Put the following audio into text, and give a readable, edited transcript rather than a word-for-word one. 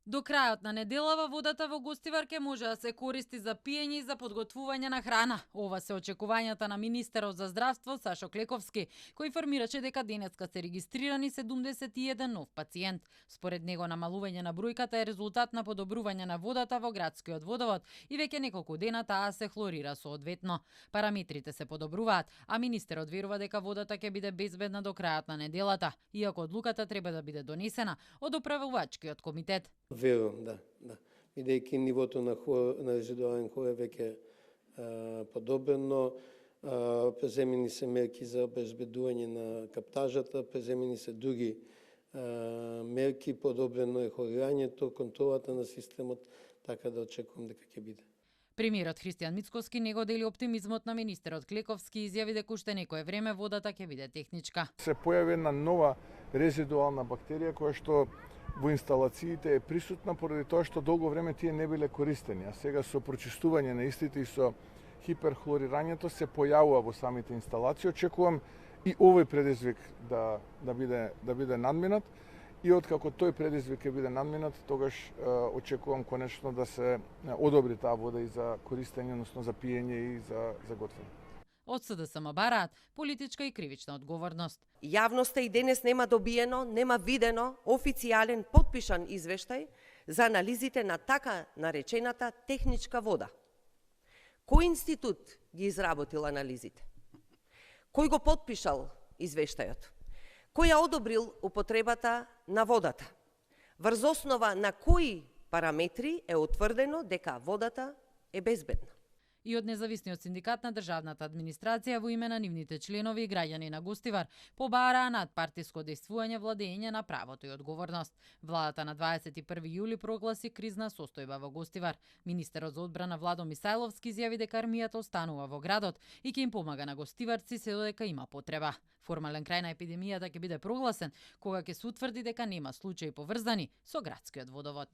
До крајот на неделава водата во Гостивар ќе може да се користи за пиење и за подготвување на храна. Ова се очекувањата на министерот за здравство Сашо Клековски, кој информираше дека денеска се регистрирани 71 нов пациент. Според него намалување на бројката е резултат на подобрување на водата во градскиот водовод и веќе неколку дена таа се хлорира соодветно. Параметрите се подобруваат, а министерот верува дека водата ќе биде безбедна до крајот на неделата, иако одлуката треба да биде донесена од управувачкиот комитет. Верувам, да. Бидејќи нивото на резидуален хлор е веќе подобрено, преземени се мерки за обезбедување на каптажата, преземени се други мерки, подобрено е хлорирањето, контролата на системот, така да очекувам дека ќе биде. Премиерот Христијан Мицкоски не го дели оптимизмот на министерот Клековски и изјави дека уште некое време водата ќе биде техничка. Се појави една нова резидуална бактерија која што во инсталациите е присутна поради тоа што долго време тие не биле користени, а сега со прочистување на истите и со хиперхлорирањето се појавува во самите инсталации. Очекувам и овој предизвик да биде надминат и откако тој предизвик ќе биде надминат, тогаш очекувам конечно да се одобри таа вода и за користење, односно за пиење и за готвење. Од СДСМ бараат политичка и кривична одговорност. Јавноста и денес нема добиено, нема видено официјален потпишан извештај за анализите на така наречената техничка вода. Кој институт ги изработил анализите? Кој го потпишал извештајот? Кој ја одобрил употребата на водата? Врз основа на кои параметри е утврдено дека водата е безбедна? И од независниот синдикат на државната администрација во име на нивните членови и граѓани на Гостивар побараа надпартиско действување владење на правото и одговорност. Владата на 21 јули прогласи кризна состојба во Гостивар. Министерот за одбрана Владо Мисајловски изјави дека армијата останува во градот и ќе им помага на гостиварци се додека има потреба. Формален крај на епидемијата ќе биде прогласен кога ќе се утврди дека нема случаи поврзани со градскиот водовод.